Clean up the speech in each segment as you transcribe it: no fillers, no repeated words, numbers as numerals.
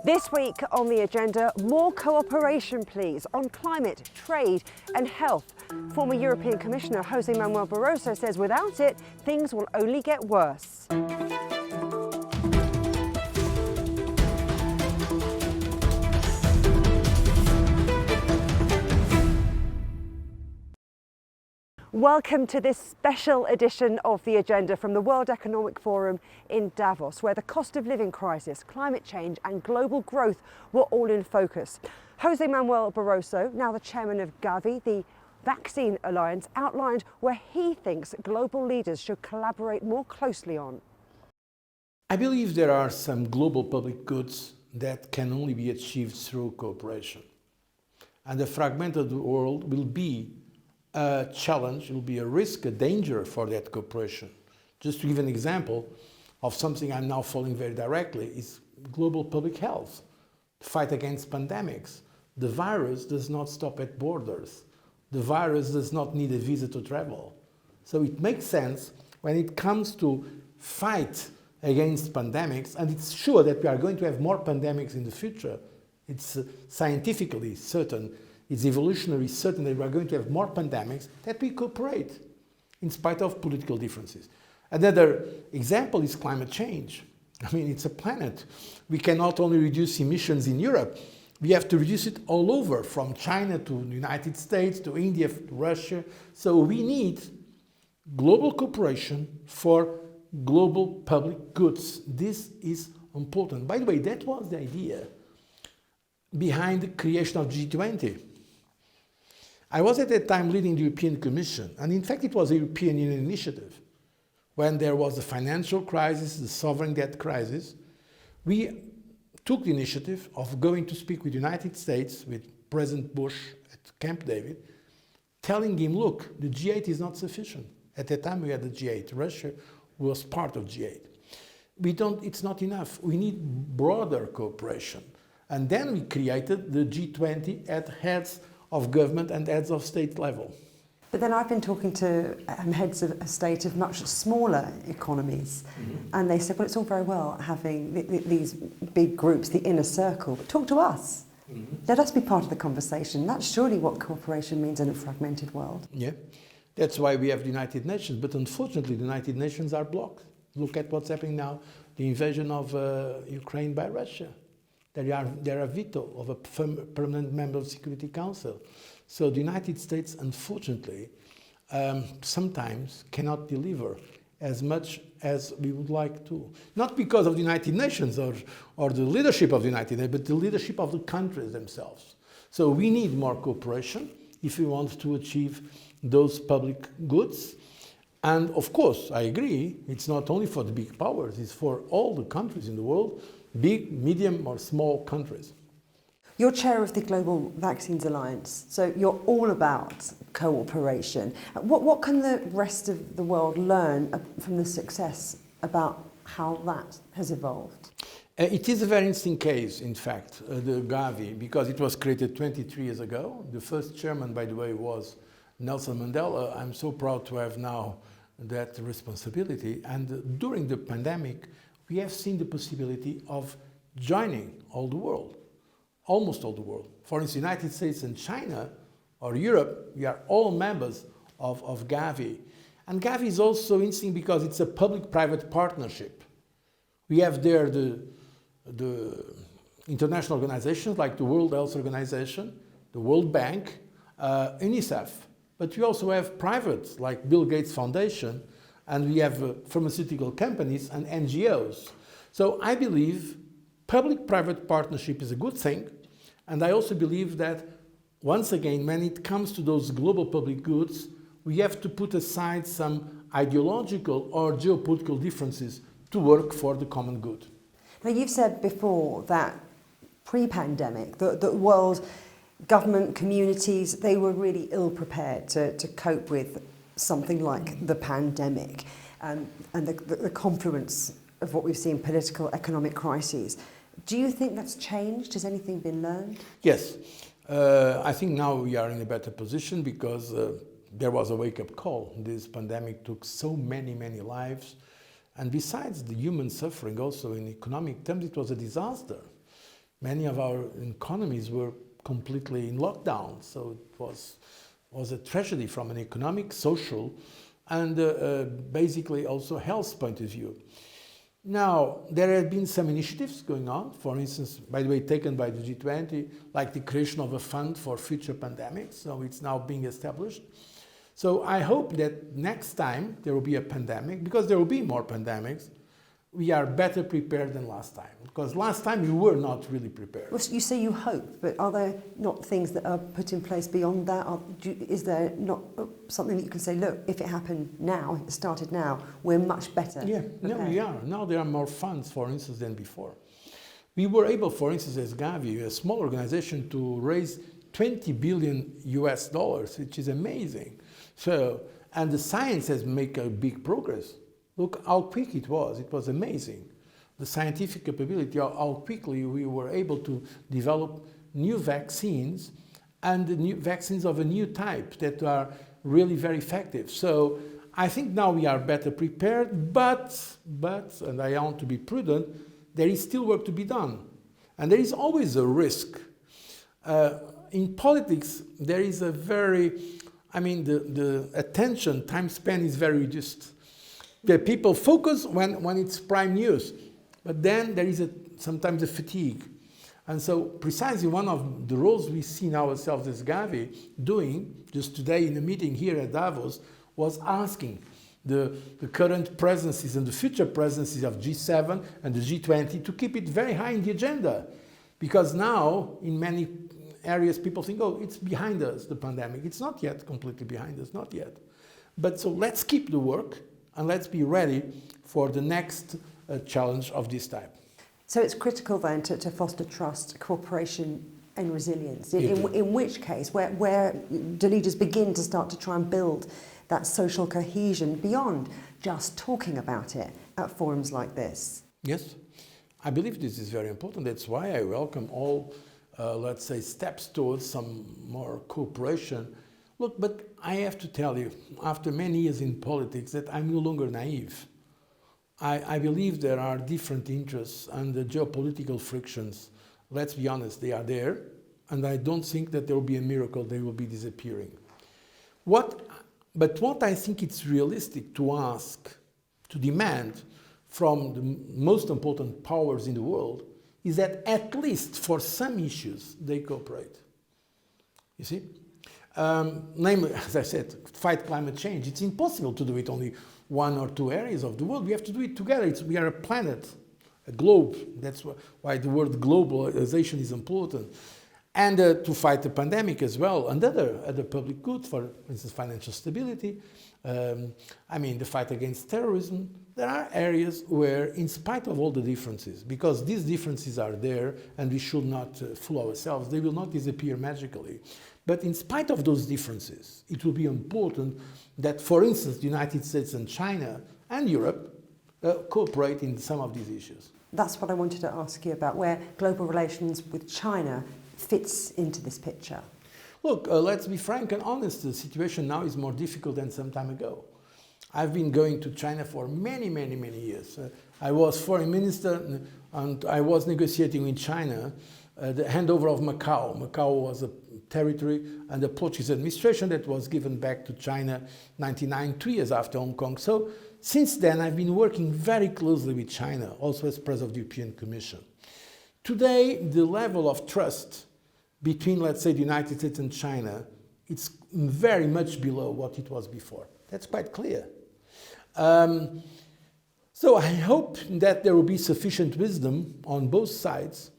This week on the agenda, more cooperation please on climate, trade and health. Former European Commissioner Jose Manuel Barroso says without it, things will only get worse. Welcome to this special edition of The Agenda from the World Economic Forum in Davos, where the cost of living crisis, climate change and global growth were all in focus. Jose Manuel Barroso, now the chairman of GAVI, the Vaccine Alliance, outlined where he thinks global leaders should collaborate more closely on. I believe there are some global public goods that can only be achieved through cooperation. And the fragmented world will be a challenge, it will be a risk, a danger for that cooperation. Just to give an example of something I'm now following very directly is global public health, the fight against pandemics. The virus does not stop at borders. The virus does not need a visa to travel. So it makes sense when it comes to fight against pandemics, and it's sure that we are going to have more pandemics in the future. It's scientifically certain. It's evolutionary certain that we are going to have more pandemics, that we cooperate in spite of political differences. Another example is climate change. I mean, it's a planet. We can not only reduce emissions in Europe, we have to reduce it all over, from China to the United States, to India, to Russia. So we need global cooperation for global public goods. This is important. By the way, that was the idea behind the creation of G20. I was at that time leading the European Commission, and in fact it was a European Union initiative. When there was the financial crisis, the sovereign debt crisis, we took the initiative of going to speak with the United States, with President Bush at Camp David, telling him, look, the G8 is not sufficient. At that time we had the G8. Russia was part of G8. It's not enough. We need broader cooperation. And then we created the G20 at heads of government and heads of state level. But then I've been talking to heads of state of much smaller economies, and they said, well, it's all very well having these big groups, the inner circle, but talk to us. Let us be part of the conversation. That's surely what cooperation means in a fragmented world. Yeah, that's why we have the United Nations, but unfortunately the United Nations are blocked. Look at what's happening now, the invasion of Ukraine by Russia. They are a veto of a permanent member of the Security Council. So the United States, unfortunately, sometimes cannot deliver as much as we would like to. Not because of the United Nations or the leadership of the United Nations, but the leadership of the countries themselves. So we need more cooperation if we want to achieve those public goods. And of course, I agree, it's not only for the big powers, it's for all the countries in the world, big, medium or small countries. You're chair of the Global Vaccines Alliance, so you're all about cooperation. What can the rest of the world learn from the success about how that has evolved? It is a very interesting case, in fact, the GAVI, because it was created 23 years ago. The first chairman, by the way, was Nelson Mandela. I'm so proud to have now that responsibility. And during the pandemic, we have seen the possibility of joining all the world, almost all the world. For instance, the United States and China, or Europe, we are all members of GAVI. And GAVI is also interesting because it's a public-private partnership. We have there the international organizations like the World Health Organization, the World Bank, UNICEF. But we also have privates like Bill Gates Foundation, and we have pharmaceutical companies and NGOs. So I believe public-private partnership is a good thing, and I also believe that, once again, when it comes to those global public goods, we have to put aside some ideological or geopolitical differences to work for the common good. Now, you've said before that pre-pandemic, the world government communities, they were really ill-prepared to cope with something like the pandemic and the confluence of what we've seen, political, economic crises. Do you think that's changed? Has anything been learned? Yes. I think now we are in a better position because there was a wake-up call. This pandemic took so many lives. And besides the human suffering, also in economic terms, it was a disaster. Many of our economies were completely in lockdown, so it was a tragedy from an economic, social, and basically also health point of view. Now, there have been some initiatives going on, for instance, by the way, taken by the G20, like the creation of a fund for future pandemics, so it's now being established. So I hope that next time there will be a pandemic, because there will be more pandemics, we are better prepared than last time, because last time we were not really prepared. Well, you say you hope, but are there not things that are put in place beyond that? Is there not something that you can say, look, if it happened now, if it started now, we're much better? Yeah, no, we are. Now there are more funds, for instance, than before. We were able, for instance, as GAVI, a small organization, to raise $20 billion, which is amazing. So, and the science has made a big progress. Look how quick it was amazing. The scientific capability, how quickly we were able to develop new vaccines, and the new vaccines of a new type that are really very effective. So I think now we are better prepared, but, and I want to be prudent, there is still work to be done. And there is always a risk. In politics, there is a the attention time span is very reduced. The people focus when it's prime news, but then there is sometimes a fatigue. And so precisely one of the roles we see ourselves as GAVI doing, just today in a meeting here at Davos, was asking the current presidencies and the future presidencies of G7 and the G20 to keep it very high in the agenda. Because now, in many areas, people think, oh, it's behind us, the pandemic. It's not yet completely behind us, not yet. But so let's keep the work, and let's be ready for the next challenge of this type. So it's critical then to foster trust, cooperation and resilience, in which case, where do leaders begin to start to try and build that social cohesion beyond just talking about it at forums like this? Yes, I believe this is very important. That's why I welcome all, let's say, steps towards some more cooperation. Look, but I have to tell you, after many years in politics, that I'm no longer naive. I believe there are different interests and the geopolitical frictions. Let's be honest, they are there, and I don't think that there will be a miracle they will be disappearing. But what I think it's realistic to ask, to demand from the most important powers in the world is that at least for some issues they cooperate. You see? Namely, as I said, fight climate change. It's impossible to do it only one or two areas of the world. We have to do it together. We are a planet, a globe. That's why the word globalization is important. And to fight the pandemic as well, and other public goods, for instance, financial stability, the fight against terrorism. There are areas where, in spite of all the differences, because these differences are there and we should not fool ourselves, they will not disappear magically. But in spite of those differences, it will be important that, for instance, the United States and China and Europe cooperate in some of these issues. That's what I wanted to ask you about, where global relations with China fits into this picture. Look, let's be frank and honest, the situation now is more difficult than some time ago. I've been going to China for many, many, many years. I was foreign minister and I was negotiating with China the handover of Macau. Macau was a territory and the Portuguese administration that was given back to China 1999, 2 years after Hong Kong. So since then, I've been working very closely with China, also as president of the European Commission. Today, the level of trust between, let's say, the United States and China, it's very much below what it was before. That's quite clear. So I hope that there will be sufficient wisdom on both sides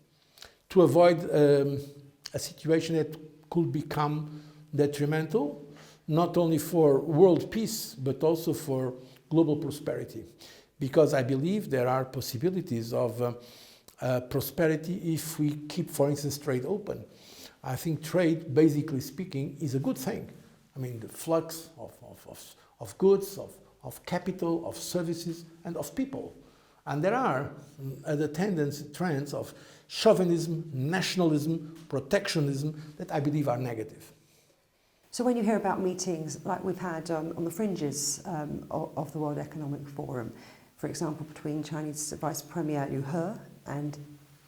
to avoid a situation that could become detrimental, not only for world peace, but also for global prosperity. Because I believe there are possibilities of prosperity if we keep, for instance, trade open. I think trade, basically speaking, is a good thing. I mean, the flux of goods, of capital, of services, and of people. And there are the trends of chauvinism, nationalism, protectionism that I believe are negative. So when you hear about meetings like we've had on the fringes of the World Economic Forum, for example, between Chinese Vice Premier Liu He and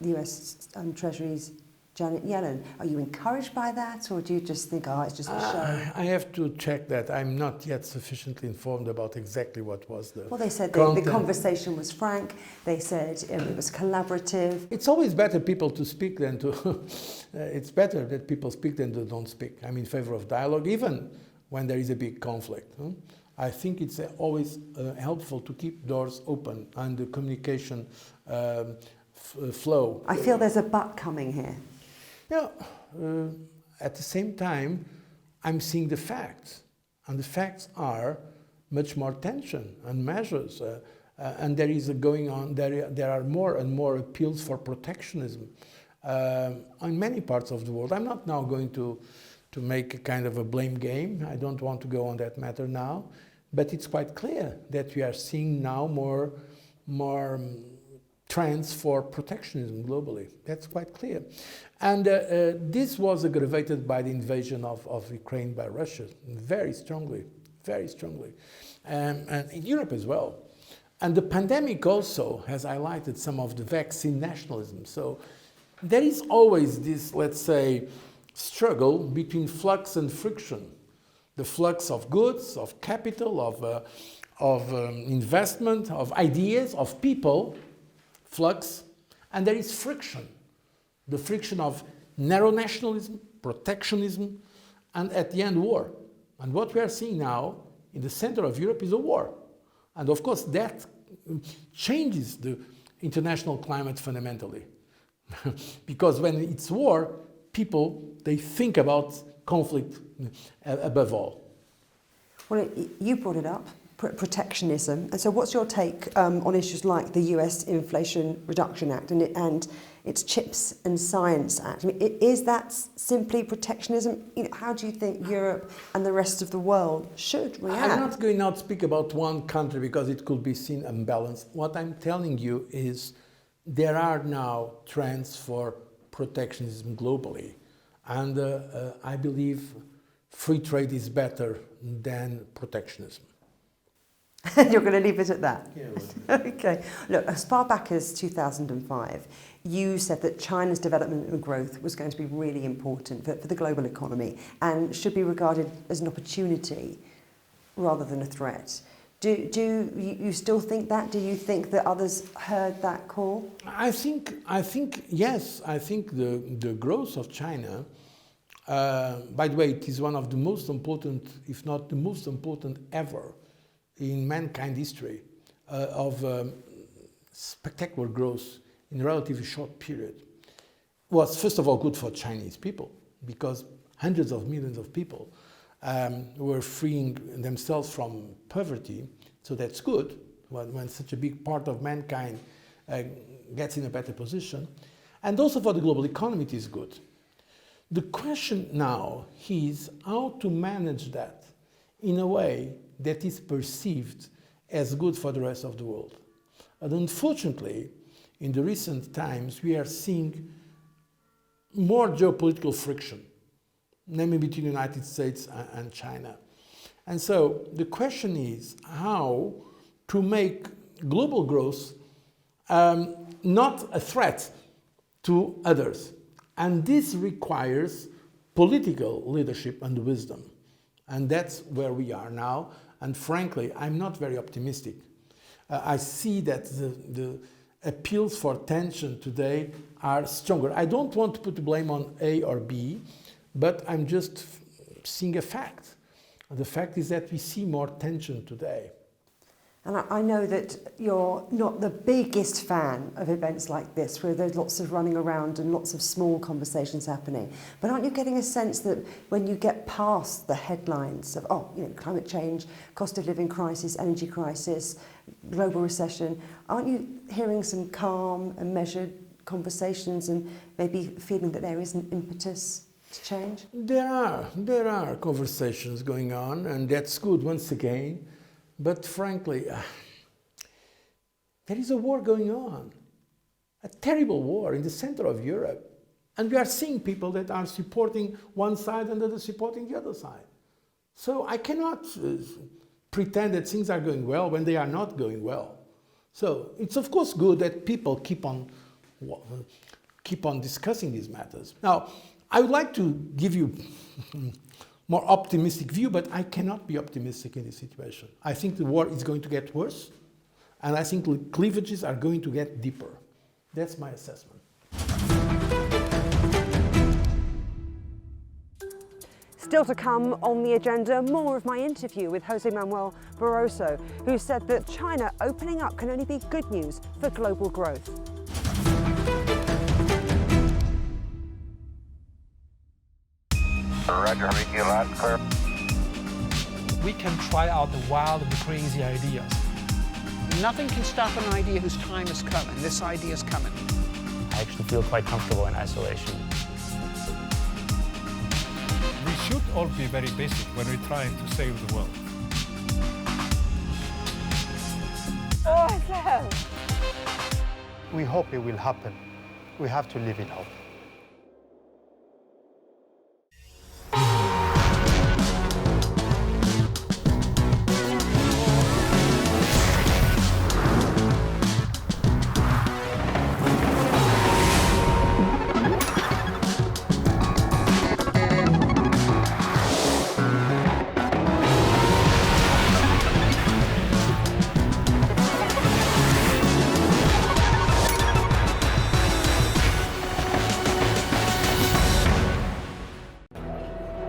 the US Treasury's Janet Yellen. Are you encouraged by that, or do you just think, oh, it's just a show? I have to check that. I'm not yet sufficiently informed about exactly what was the Well, they said content. the conversation was frank. They said it was collaborative. It's always better people to speak than to... it's better that people speak than to don't speak. I'm in favor of dialogue, even when there is a big conflict. I think it's always helpful to keep doors open and the communication flow. I feel there's a but coming here. Yeah, at the same time, I'm seeing the facts, and the facts are much more tension and measures, and there is going on. There are more and more appeals for protectionism in many parts of the world. I'm not now going to make a kind of a blame game. I don't want to go on that matter now, but it's quite clear that we are seeing now more trends for protectionism globally. That's quite clear. And this was aggravated by the invasion of Ukraine by Russia very strongly, and in Europe as well. And the pandemic also has highlighted some of the vaccine nationalism. So there is always this, let's say, struggle between flux and friction. The flux of goods, of capital, of investment, of ideas, of people, flux, and there is friction. The friction of narrow nationalism, protectionism, and at the end, war. And what we are seeing now in the center of Europe is a war. And of course, that changes the international climate fundamentally. Because when it's war, people, they think about conflict above all. Well, you brought it up, protectionism. And so what's your take on issues like the US Inflation Reduction Act and its Chips and Science Act? I mean, is that simply protectionism? How do you think Europe and the rest of the world should react? I'm not going to speak about one country because it could be seen unbalanced. What I'm telling you is there are now trends for protectionism globally. And I believe free trade is better than protectionism. You're going to leave it at that? Yeah. Okay. Look, as far back as 2005, you said that China's development and growth was going to be really important for the global economy and should be regarded as an opportunity rather than a threat. Do you still think that? Do you think that others heard that call? I think yes. I think the growth of China, by the way, it is one of the most important, if not the most important ever in mankind history, of spectacular growth in a relatively short period, was first of all good for Chinese people because hundreds of millions of people were freeing themselves from poverty, so that's good when such a big part of mankind gets in a better position. And also for the global economy it is good. The question now is how to manage that in a way that is perceived as good for the rest of the world. And unfortunately, in the recent times, we are seeing more geopolitical friction, namely between the United States and China. And so the question is how to make global growth not a threat to others. And this requires political leadership and wisdom. And that's where we are now. And frankly, I'm not very optimistic. I see that the appeals for tension today are stronger. I don't want to put the blame on A or B, but I'm just seeing a fact. The fact is that we see more tension today. And I know that you're not the biggest fan of events like this, where there's lots of running around and lots of small conversations happening. But aren't you getting a sense that when you get past the headlines of, climate change, cost of living crisis, energy crisis, global recession, aren't you hearing some calm and measured conversations and maybe feeling that there is an impetus to change? There are conversations going on, and that's good once again. But frankly, there is a war going on, a terrible war in the center of Europe. And we are seeing people that are supporting one side and others supporting the other side. So I cannot pretend that things are going well when they are not going well. So it's of course good that people keep on keep on discussing these matters. Now, I would like to give you more optimistic view, but I cannot be optimistic in this situation. I think the war is going to get worse, and I think the cleavages are going to get deeper. That's my assessment. Still to come on the agenda, more of my interview with Jose Manuel Barroso, who said that China opening up can only be good news for global growth. Roger, repeat loud and clear. We can try out the wild and crazy ideas. Nothing can stop an idea whose time is coming. This idea is coming. I actually feel quite comfortable in isolation. We should all be very basic when we're trying to save the world. Awesome! We hope it will happen. We have to live in hope.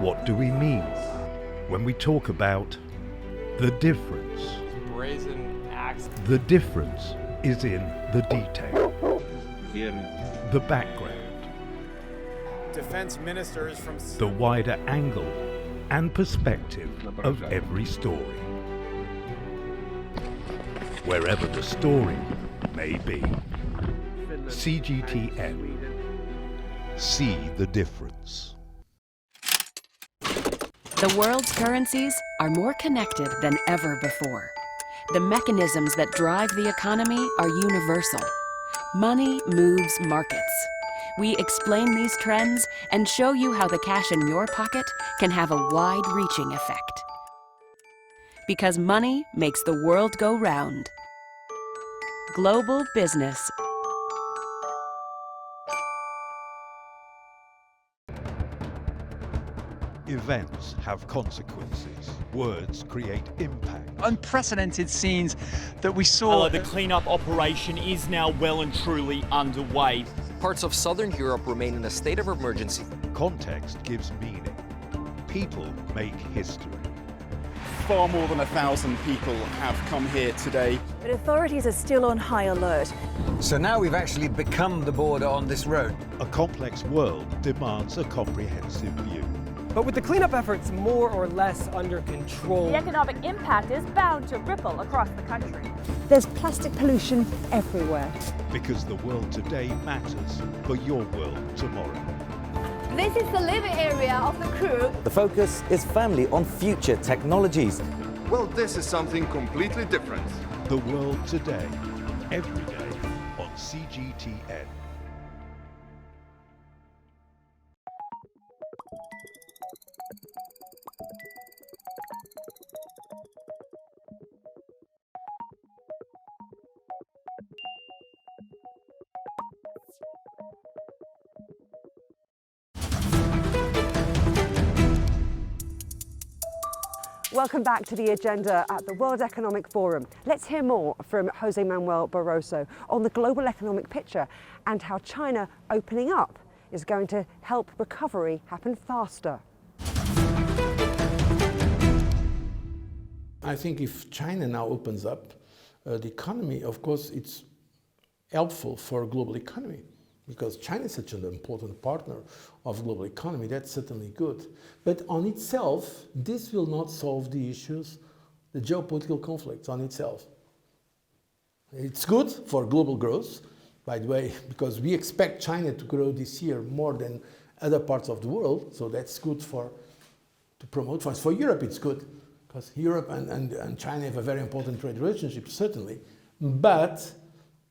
What do we mean when we talk about the difference? Brazen axe. The difference is in the detail, the background, Defense ministers from the wider angle and perspective of every story, wherever the story may be. CGTN. See the difference. The world's currencies are more connected than ever before. The mechanisms that drive the economy are universal. Money moves markets. We explain these trends and show you how the cash in your pocket can have a wide-reaching effect. Because money makes the world go round. Global business. Events have consequences. Words create impact. Unprecedented scenes that we saw. The cleanup operation is now well and truly underway. Parts of southern Europe remain in a state of emergency. Context gives meaning. People make history. Far more than 1,000 people have come here today. But authorities are still on high alert. So now we've actually become the border on this road. A complex world demands a comprehensive view. But with the cleanup efforts more or less under control, the economic impact is bound to ripple across the country. There's plastic pollution everywhere. Because the world today matters for your world tomorrow. This is the living area of the crew. The focus is firmly on future technologies. Well, this is something completely different. The world today, every day on CGTN. Welcome back to the agenda at the World Economic Forum. Let's hear more from Jose Manuel Barroso on the global economic picture and how China opening up is going to help recovery happen faster. I think if China now opens up the economy, of course, it's helpful for global economy. Because China is such an important partner of global economy, that's certainly good. But on itself, this will not solve the issues, the geopolitical conflicts on itself. It's good for global growth, by the way, because we expect China to grow this year more than other parts of the world, so that's good to promote. For Europe, it's good, because Europe and China have a very important trade relationship, certainly. But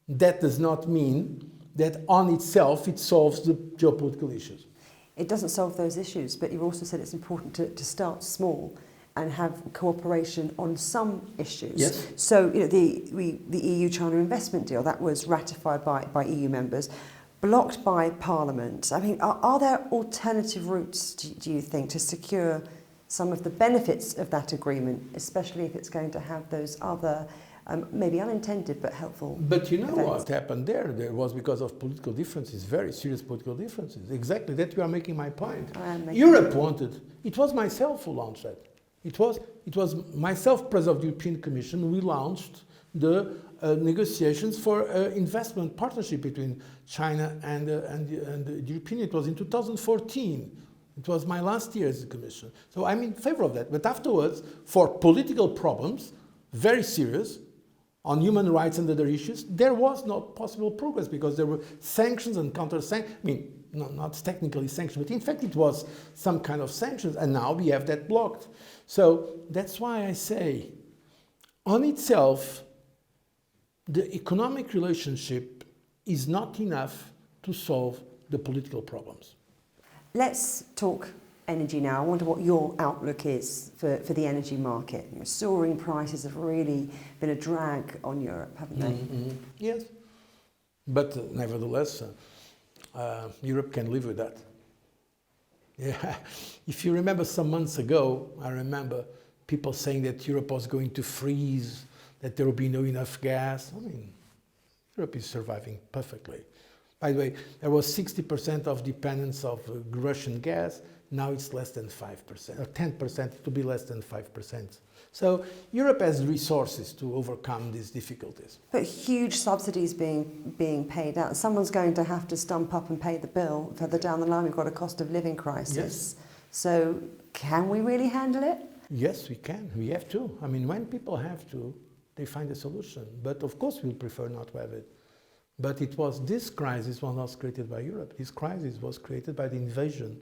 that does not mean that on itself it solves the geopolitical issues. It doesn't solve those issues, but you've also said it's important to start small and have cooperation on some issues. Yes. So, you know, the EU-China investment deal, that was ratified by EU members, blocked by Parliament. I mean, are there alternative routes, do you think, to secure some of the benefits of that agreement, especially if it's going to have those other, maybe unintended but helpful But you know events? what happened there? There was because of political differences, very serious political differences. Exactly, that you are making my point. Europe wanted, it was myself who launched that. It was myself, President of the European Commission, we launched the negotiations for investment partnership between China and the European. It was in 2014. It was my last year as a Commission. So I'm in favor of that. But afterwards, for political problems, very serious, on human rights and other issues, there was no possible progress because there were sanctions and counter-sanctions. I mean, not technically sanctions, but in fact it was some kind of sanctions, and now we have that blocked. So that's why I say, on itself, the economic relationship is not enough to solve the political problems. Let's talk energy now. I wonder what your outlook is for the energy market. Soaring prices have really been a drag on Europe, haven't they? Mm-hmm. Yes, but nevertheless, Europe can live with that. Yeah. If you remember some months ago, I remember people saying that Europe was going to freeze, that there will be no enough gas. I mean, Europe is surviving perfectly. By the way, there was 60% of dependence of Russian gas. Now it's less than 5%, or 10% to be less than 5%. So Europe has resources to overcome these difficulties. But huge subsidies being paid out. Someone's going to have to stump up and pay the bill. Further down the line, we've got a cost of living crisis. Yes. So can we really handle it? Yes, we can. We have to. I mean, when people have to, they find a solution. But of course, we'll prefer not to have it. But this crisis was not created by Europe. This crisis was created by the invasion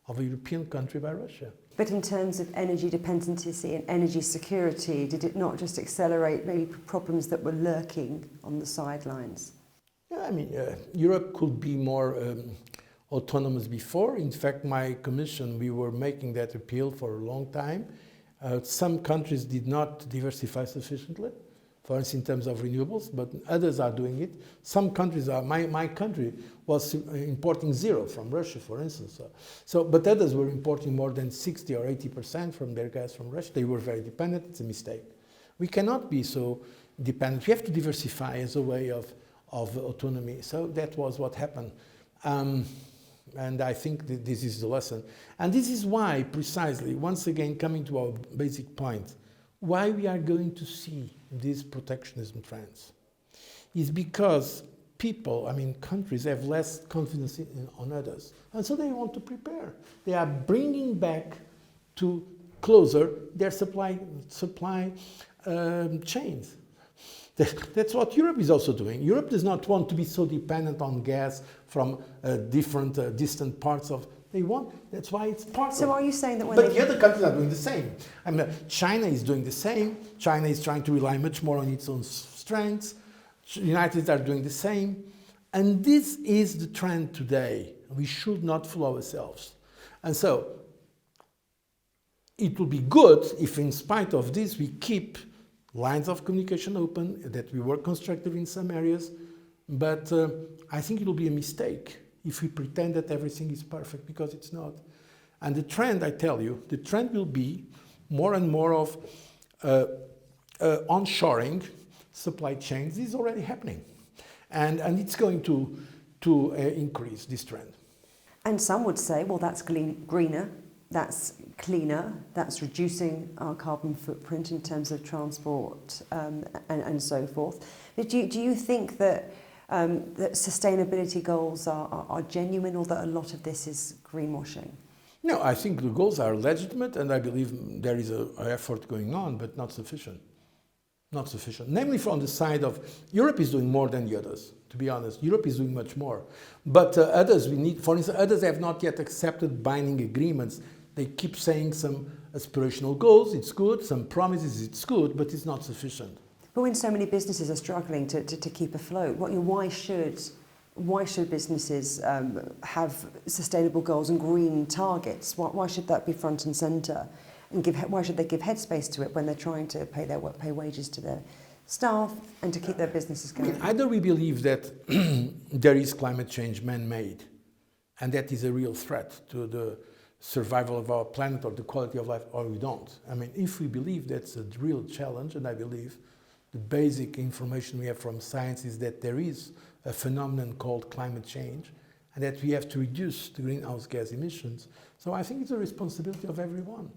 of a European country by Russia. But in terms of energy dependency and energy security, did it not just accelerate maybe problems that were lurking on the sidelines? Yeah, I mean, Europe could be more autonomous before. In fact, my commission, we were making that appeal for a long time. Some countries did not diversify sufficiently, for instance, in terms of renewables, but others are doing it. Some countries are, my country was importing zero from Russia, for instance. But others were importing more than 60 or 80% from their gas from Russia. They were very dependent. It's a mistake. We cannot be so dependent. We have to diversify as a way of autonomy. So that was what happened. And I think that this is the lesson. And this is why, precisely, once again, coming to our basic point, why we are going to see these protectionism trends is because people, I mean countries, have less confidence on others. And so they want to prepare. They are bringing back to closer their supply chains. That's what Europe is also doing. Europe does not want to be so dependent on gas from different distant parts of. They want. That's why it's part. So are you saying that when? But the other countries are doing the same. I mean, China is doing the same. China is trying to rely much more on its own strengths. The United States are doing the same, and this is the trend today. We should not fool ourselves, and so it will be good if, in spite of this, we keep lines of communication open, that we work constructive in some areas, but I think it will be a mistake if we pretend that everything is perfect, because it's not. And the trend, I tell you, the trend will be more and more of onshoring supply chains. This is already happening. And it's going to increase this trend. And some would say, well, that's greener, that's cleaner, that's reducing our carbon footprint in terms of transport and so forth. But do you think that that sustainability goals are genuine, or that a lot of this is greenwashing? No, I think the goals are legitimate, and I believe there is an effort going on, but not sufficient. Not sufficient. Namely, from the side of Europe is doing more than the others, to be honest. Europe is doing much more. But others, we need, for instance, others have not yet accepted binding agreements. They keep saying some aspirational goals, it's good, some promises, it's good, but it's not sufficient. But when so many businesses are struggling to keep afloat, why should businesses have sustainable goals and green targets? Why should that be front and centre? And why should they give headspace to it when they're trying to pay wages to staff and to keep their businesses going? Either we believe that there is climate change man-made, and that is a real threat to the survival of our planet or the quality of life, or we don't. I mean, if we believe that's a real challenge, and I believe the basic information we have from science is that there is a phenomenon called climate change, and that we have to reduce the greenhouse gas emissions. So I think it's a responsibility of everyone.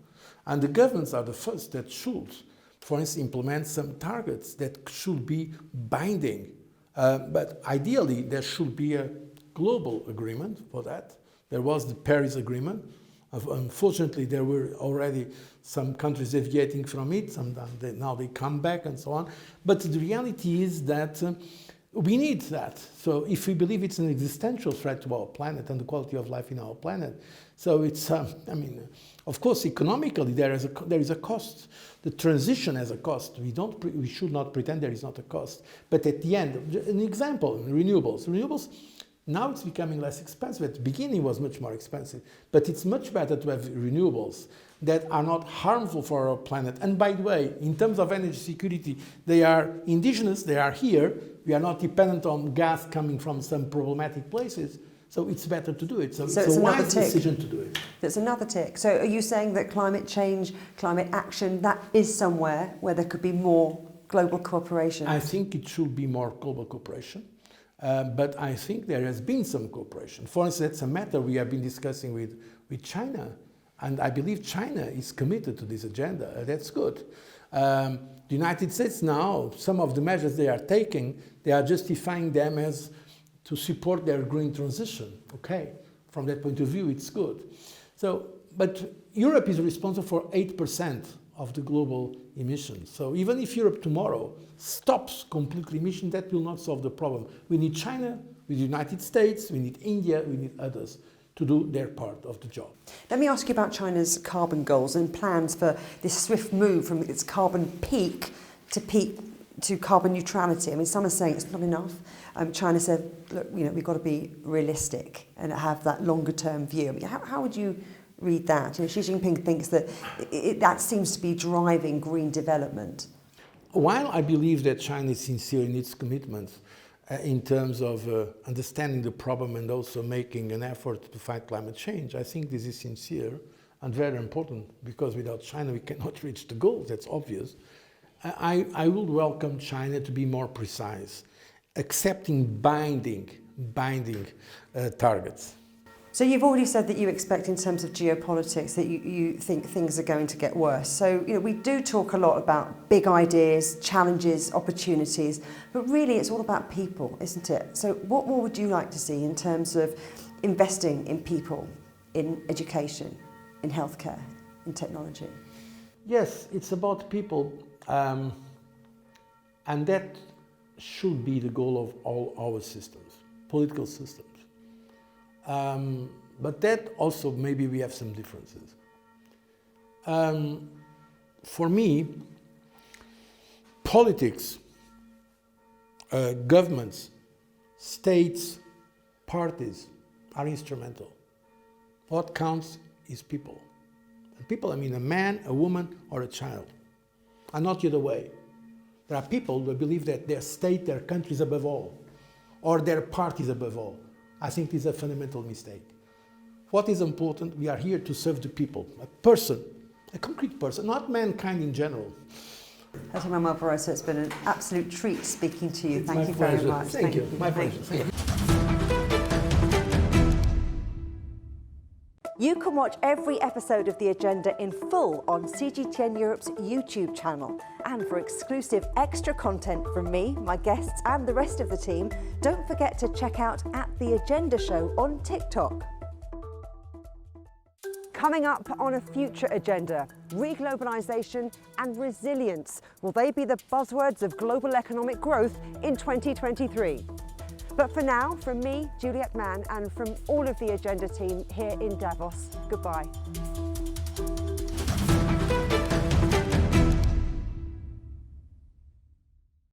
And the governments are the first that should, for instance, implement some targets that should be binding. But ideally, there should be a global agreement for that. There was the Paris Agreement. Unfortunately, there were already some countries deviating from it, now they come back and so on. But the reality is that we need that. So if we believe it's an existential threat to our planet and the quality of life in our planet, so it's, I mean, of course, economically there is a cost. The transition has a cost. We should not pretend there is not a cost. But at the end, an example, renewables. Renewables, now it's becoming less expensive. At the beginning it was much more expensive. But it's much better to have renewables that are not harmful for our planet. And by the way, in terms of energy security, they are indigenous, they are here. We are not dependent on gas coming from some problematic places. So it's better to do it. So it's a wise decision to do it. That's another tick. So are you saying that climate change, climate action, that is somewhere where there could be more global cooperation? I think it should be more global cooperation. But I think there has been some cooperation. For instance, that's a matter we have been discussing with China. And I believe China is committed to this agenda. That's good. The United States now, some of the measures they are taking, they are justifying them as to support their green transition. Okay, from that point of view, it's good. So, but Europe is responsible for 8% of the global emissions. So even if Europe tomorrow stops completely emission, that will not solve the problem. We need China, we need the United States, we need India, we need others to do their part of the job. Let me ask you about China's carbon goals and plans for this swift move from its carbon peak to carbon neutrality. I mean, some are saying it's not enough. China said, look, you know, we've got to be realistic and have that longer term view. I mean, how would you read that? You know, Xi Jinping thinks that that seems to be driving green development. While I believe that China is sincere in its commitments in terms of understanding the problem and also making an effort to fight climate change, I think this is sincere and very important, because without China we cannot reach the goals, that's obvious. I would welcome China to be more precise, accepting binding targets. So you've already said that you expect, in terms of geopolitics, that you think things are going to get worse. So, you know, we do talk a lot about big ideas, challenges, opportunities, but really it's all about people, isn't it? So what more would you like to see in terms of investing in people, in education, in healthcare, in technology? Yes, it's about people, and that should be the goal of all our systems, political systems. But that also, maybe we have some differences. For me, politics, governments, states, parties are instrumental. What counts is people. And people, I mean a man, a woman, or a child, and not the other way. There are people who believe that their state, their country is above all, or their party is above all. I think this is a fundamental mistake. What is important? We are here to serve the people, a person, a concrete person, not mankind in general. Dr. Manuel Barroso, it's been an absolute treat speaking to you. Thank you very much. Thank you. My pleasure. Thank you. You can watch every episode of The Agenda in full on CGTN Europe's YouTube channel. And for exclusive extra content from me, my guests and the rest of the team, don't forget to check out @The Agenda Show on TikTok. Coming up on a future agenda, reglobalisation and resilience. Will they be the buzzwords of global economic growth in 2023? But for now, from me, Juliet Mann, and from all of the Agenda team here in Davos, goodbye.